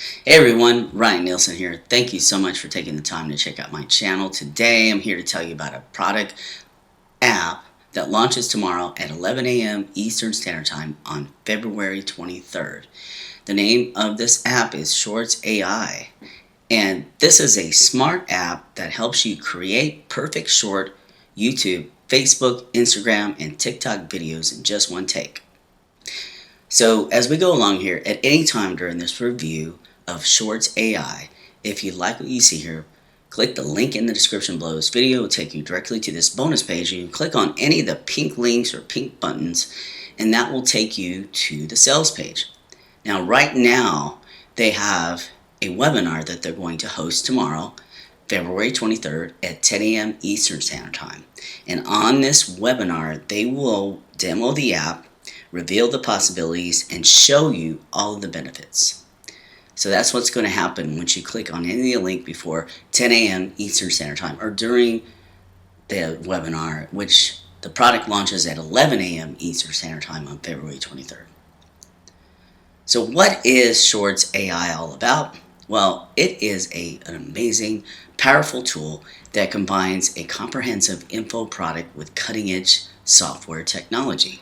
Hey everyone, Ryan Nielsen here. Thank you so much for taking the time to check out my channel. Today I'm here to tell you about a product app that launches tomorrow at 11 a.m. Eastern Standard Time on February 23rd. The name of this app is ShortsAI, and this is a smart app that helps you create perfect short YouTube, Facebook, Instagram, and TikTok videos in just one take. So as we go along here, at any time during this review of ShortsAI, if you like what you see here, click the link in the description below this video. It will take you directly to this bonus page. You can click on any of the pink links or pink buttons, and that will take you to the sales page. Now, right now, they have a webinar that they're going to host tomorrow, February 23rd at 10 a.m. Eastern Standard Time. And on this webinar, they will demo the app, reveal the possibilities, and show you all of the benefits. So that's what's going to happen once you click on any of the link before 10 a.m. Eastern Standard Time or during the webinar, which the product launches at 11 a.m. Eastern Standard Time on February 23rd. So what is ShortsAI all about? Well, it is an amazing, powerful tool that combines a comprehensive info product with cutting-edge software technology.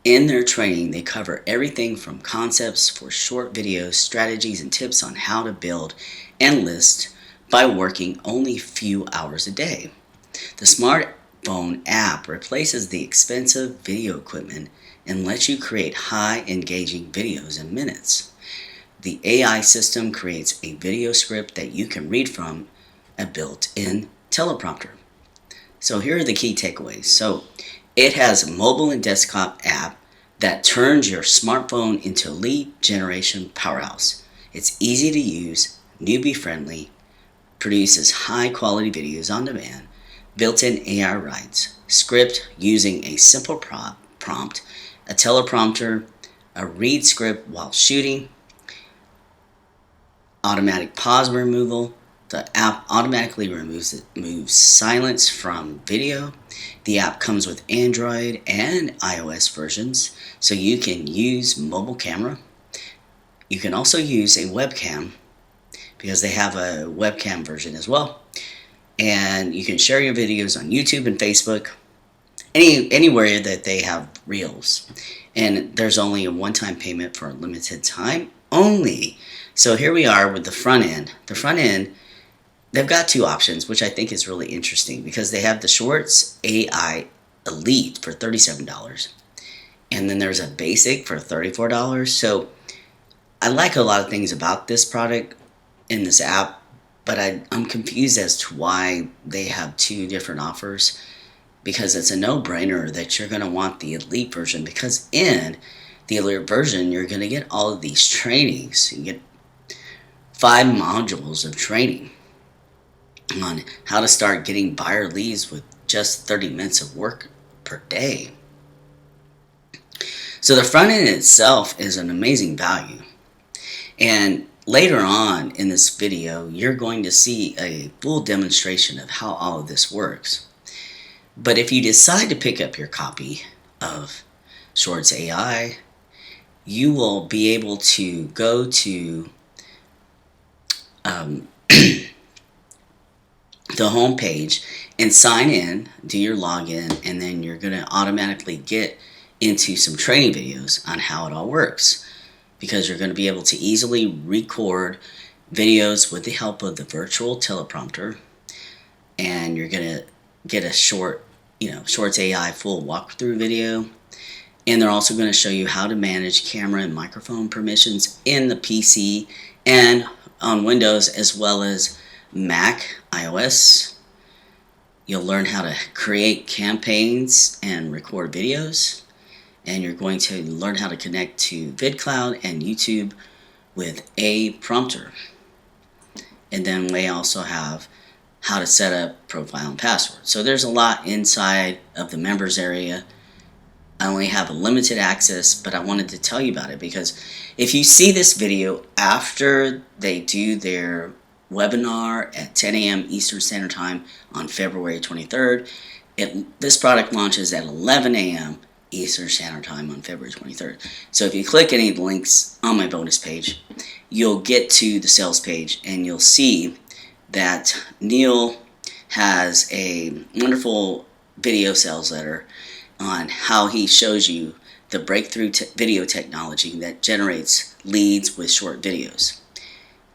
In their training, they cover everything from concepts for short videos, strategies, and tips on how to build and list by working only a few hours a day. The smartphone app replaces the expensive video equipment and lets you create high engaging videos in minutes. The AI system creates a video script that you can read from a built-in teleprompter. So here are the key takeaways. So it has a mobile and desktop app that turns your smartphone into a lead generation powerhouse. It's easy to use, newbie friendly, produces high quality videos on demand, built-in AI writes, script using a simple prompt, a teleprompter, a read script while shooting, automatic pause removal. The app automatically removes silence from video. The app comes with Android and iOS versions, so you can use mobile camera. You can also use a webcam because they have a webcam version as well. And you can share your videos on YouTube and Facebook, anywhere that they have Reels. And there's only a one-time payment for a limited time only. So here we are with the front end. The front end, they've got two options, which I think is really interesting because they have the ShortsAI Elite for $37. And then there's a basic for $34. So I like a lot of things about this product in this app, but I'm confused as to why they have two different offers, because it's a no-brainer that you're going to want the Elite version, because in the Elite version, you're going to get all of these trainings. You get 5 modules of training on how to start getting buyer leads with just 30 minutes of work per day. So the front end itself is an amazing value. And later on in this video, you're going to see a full demonstration of how all of this works. But if you decide to pick up your copy of ShortsAI, you will be able to go to the home page and sign in, do your login, and then you're going to automatically get into some training videos on how it all works, because you're going to be able to easily record videos with the help of the virtual teleprompter, and you're going to get a short, ShortsAI full walkthrough video. And they're also going to show you how to manage camera and microphone permissions in the PC and on Windows as well as Mac, iOS. You'll learn how to create campaigns and record videos. And you're going to learn how to connect to VidCloud and YouTube with a prompter. And then they also have how to set up profile and password. So there's a lot inside of the members area. I only have a limited access, but I wanted to tell you about it because if you see this video after they do their webinar at 10 a.m. Eastern Standard Time on February 23rd, this product launches at 11 a.m. Eastern Standard Time on February 23rd. So if you click any of the links on my bonus page, you'll get to the sales page and you'll see that Neil has a wonderful video sales letter on how he shows you the breakthrough video technology that generates leads with short videos.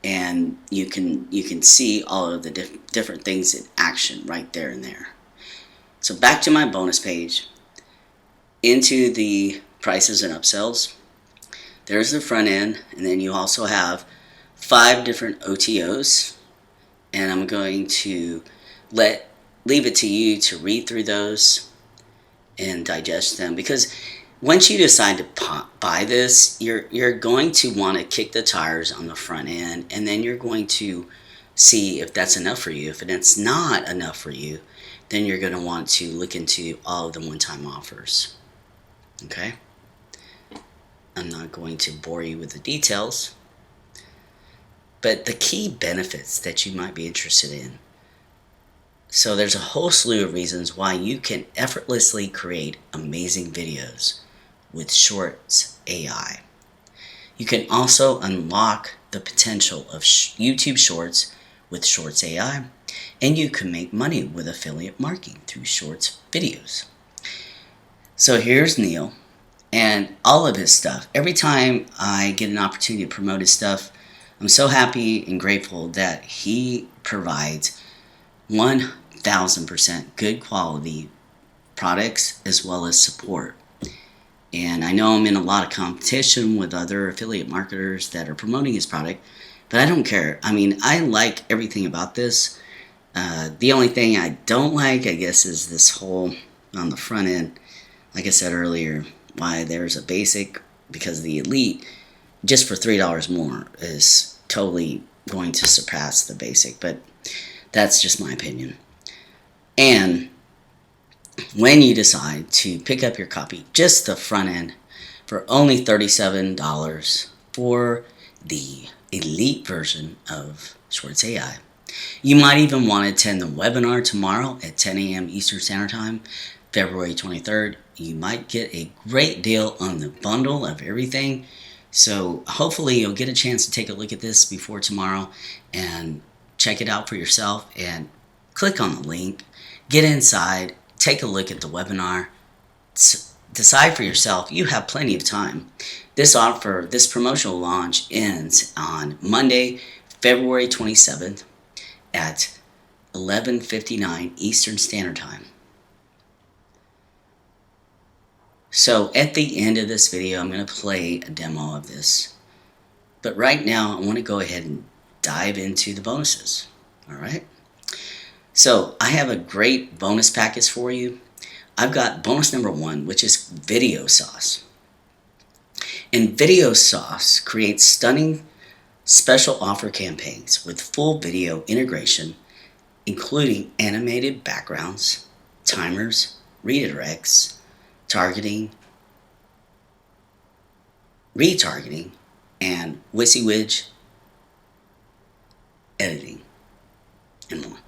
And you can see all of the different things in action right there and there. So back to my bonus page, into the prices and upsells. There's the front end, and then you also have 5 different OTOs, and I'm going to leave it to you to read through those and digest them, because once you decide to buy this, you're going to want to kick the tires on the front end, and then you're going to see if that's enough for you. If it's not enough for you, then you're going to want to look into all of the one-time offers. Okay? I'm not going to bore you with the details, but the key benefits that you might be interested in. So there's a whole slew of reasons why you can effortlessly create amazing videos with ShortsAI. You can also unlock the potential of YouTube Shorts with ShortsAI, and you can make money with affiliate marketing through Shorts videos. So here's Neil and all of his stuff. Every time I get an opportunity to promote his stuff, I'm so happy and grateful that he provides 1000% good quality products as well as support. And I know I'm in a lot of competition with other affiliate marketers that are promoting his product, but I don't care. I mean, I like everything about this. The only thing I don't like, I guess, is this whole on the front end. Like I said earlier, why there's a basic, because the elite, just for $3 more, is totally going to surpass the basic. But that's just my opinion. And when you decide to pick up your copy, just the front end, for only $37 for the elite version of ShortsAI. You might even want to attend the webinar tomorrow at 10 a.m. Eastern Standard Time, February 23rd. You might get a great deal on the bundle of everything. So hopefully you'll get a chance to take a look at this before tomorrow and check it out for yourself, and click on the link, get inside, take a look at the webinar, decide for yourself. You have plenty of time. This offer, this promotional launch ends on Monday, February 27th at 11:59 Eastern Standard Time. So at the end of this video, I'm going to play a demo of this. But right now, I want to go ahead and dive into the bonuses. All right. So I have a great bonus package for you. I've got bonus number 1, which is Video Sauce. And Video Sauce creates stunning special offer campaigns with full video integration, including animated backgrounds, timers, redirects, targeting, retargeting, and WYSIWYG editing, and more.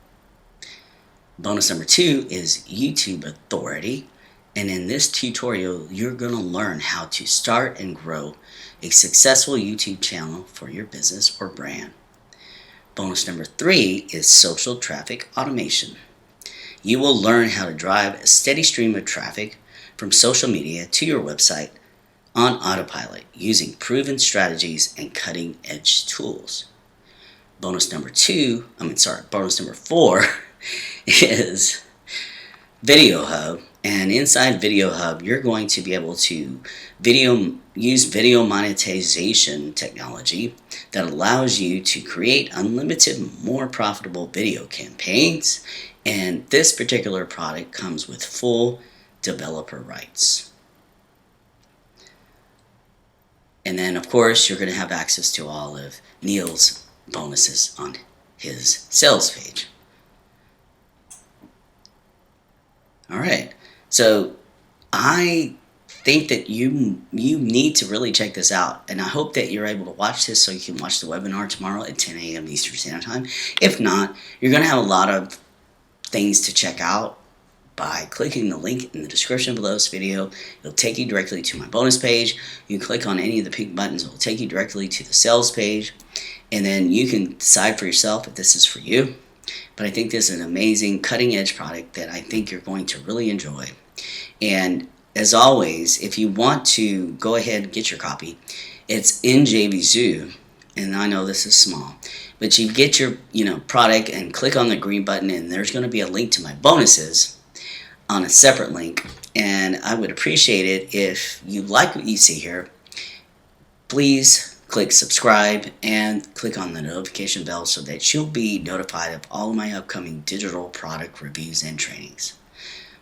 Bonus number 2 is YouTube Authority, and in this tutorial you're going to learn how to start and grow a successful YouTube channel for your business or brand. Bonus number 3 is Social Traffic Automation. You will learn how to drive a steady stream of traffic from social media to your website on autopilot using proven strategies and cutting-edge tools. Bonus number 4 is Video Hub, and inside Video Hub you're going to be able to use video monetization technology that allows you to create unlimited, more profitable video campaigns, and this particular product comes with full developer rights. And then of course you're going to have access to all of Neil's bonuses on his sales page. Alright, so I think that you need to really check this out, and I hope that you're able to watch this so you can watch the webinar tomorrow at 10 a.m. Eastern Standard Time. If not, you're going to have a lot of things to check out, by clicking the link in the description below this video. It'll take you directly to my bonus page. You can click on any of the pink buttons. It will take you directly to the sales page. And then you can decide for yourself if this is for you. But I think this is an amazing cutting edge product that I think you're going to really enjoy. And as always, if you want to go ahead and get your copy, it's in JVZoo. And I know this is small, but you get your product and click on the green button, and there's going to be a link to my bonuses on a separate link. And I would appreciate it if you like what you see here. Please click subscribe and click on the notification bell so that you'll be notified of all of my upcoming digital product reviews and trainings.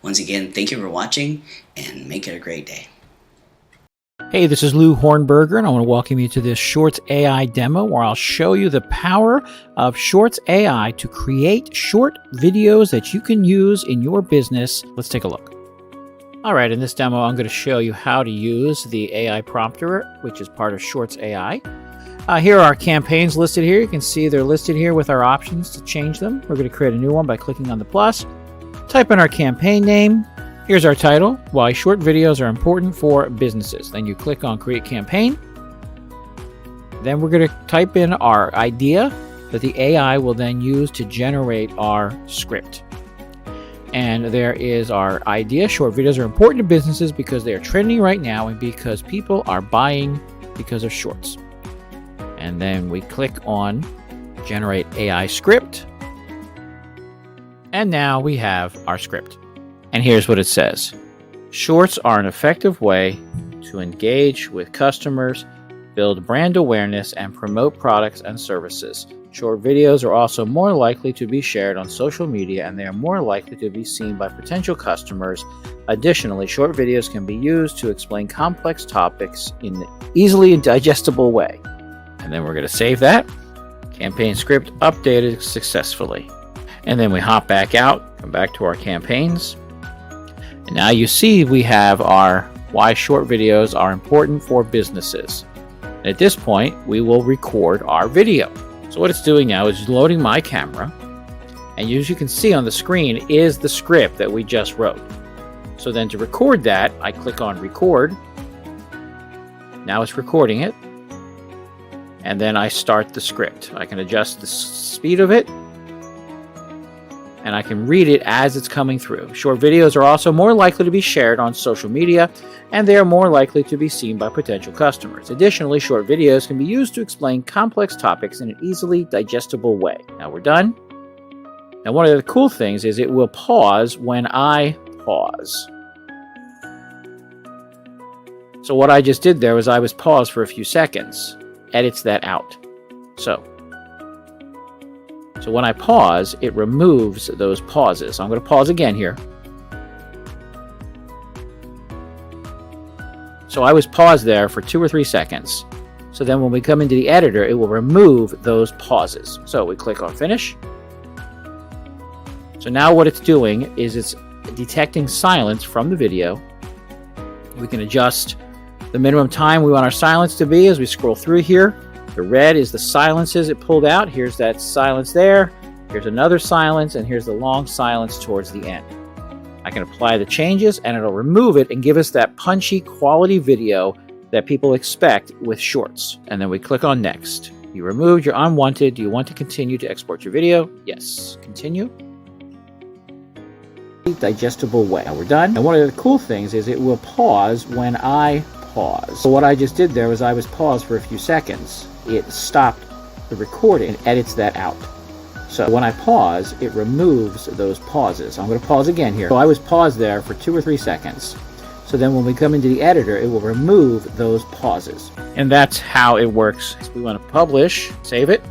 Once again, thank you for watching, and make it a great day. Hey, this is Lou Hornberger, and I want to welcome you to this ShortsAI demo where I'll show you the power of ShortsAI to create short videos that you can use in your business. Let's take a look. All right, in this demo, I'm going to show you how to use the AI prompter, which is part of ShortsAI. Here are our campaigns listed here. You can see they're listed here with our options to change them. We're going to create a new one by clicking on the plus. Type in our campaign name. Here's our title, Why Short Videos Are Important for Businesses. Then you click on Create Campaign. Then we're going to type in our idea that the AI will then use to generate our script. And there is our idea. Short videos are important to businesses because they are trending right now and because people are buying because of shorts. And then we click on Generate AI Script. And now we have our script. And here's what it says. Shorts are an effective way to engage with customers, build brand awareness, and promote products and services. Short videos are also more likely to be shared on social media, and they are more likely to be seen by potential customers. Additionally, short videos can be used to explain complex topics in an easily digestible way. And then we're going to save that. Campaign script updated successfully. And then we hop back out, come back to our campaigns. And now you see we have our why short videos are important for businesses. And at this point, we will record our video. So what it's doing now is loading my camera. And as you can see on the screen is the script that we just wrote. So then to record that, I click on record. Now it's recording it. And then I start the script. I can adjust the speed of it. And I can read it as it's coming through. Short videos are also more likely to be shared on social media, and they are more likely to be seen by potential customers. Additionally, short videos can be used to explain complex topics in an easily digestible way. Now we're done. Now one of the cool things is it will pause when I pause. So what I just did there was I was paused for a few seconds. Edits that out. So when I pause, it removes those pauses. So I'm going to pause again here. So I was paused there for 2 or 3 seconds. So then when we come into the editor, it will remove those pauses. So we click on Finish. So now what it's doing is it's detecting silence from the video. We can adjust the minimum time we want our silence to be as we scroll through here. The red is the silences it pulled out. Here's that silence there. Here's another silence, and here's the long silence towards the end. I can apply the changes, and it'll remove it and give us that punchy quality video that people expect with shorts. And then we click on Next. You removed your unwanted. Do you want to continue to export your video? Yes. Continue. Digestible way. Now we're done. And one of the cool things is it will pause when I pause. So what I just did there was I was paused for a few seconds. It stopped the recording and edits that out. So when I pause, it removes those pauses. I'm going to pause again here. So I was paused there for 2 or 3 seconds. So then when we come into the editor, it will remove those pauses. And that's how it works. So we want to publish, save it,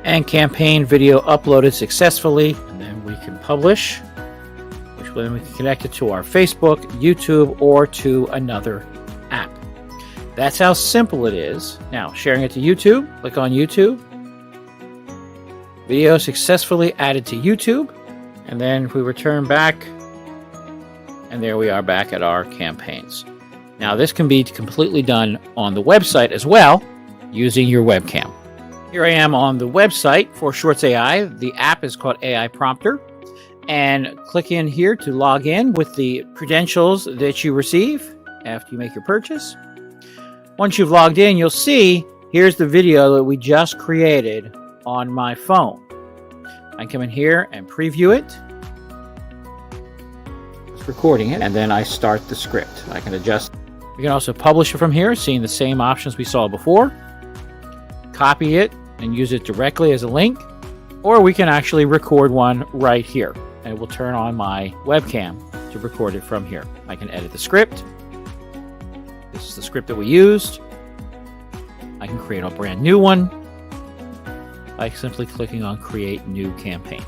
and campaign video uploaded successfully. And then we can publish, which then we can connect it to our Facebook, YouTube, or to another app. That's how simple it is. Now, sharing it to YouTube, click on YouTube. Video successfully added to YouTube. And then we return back, and there we are back at our campaigns. Now, this can be completely done on the website as well, using your webcam. Here I am on the website for ShortsAI. The app is called AI Prompter. and click in here to log in with the credentials that you receive after you make your purchase. Once you've logged in, you'll see here's the video that we just created on my phone. I come in here and preview it. It's recording it, and then I start the script. I can adjust. We can also publish it from here, seeing the same options we saw before. Copy it and use it directly as a link, or we can actually record one right here, and it will turn on my webcam to record it from here. I can edit the script. This is the script that we used. I can create a brand new one by simply clicking on Create New Campaign,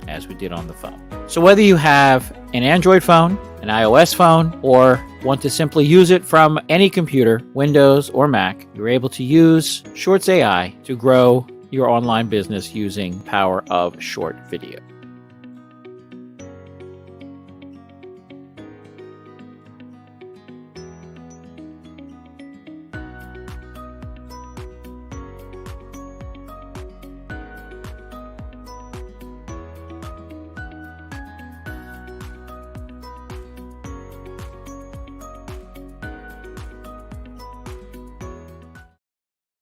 as we did on the phone. So whether you have an Android phone, an iOS phone, or want to simply use it from any computer, Windows or Mac, you're able to use ShortsAI to grow your online business using the power of short video.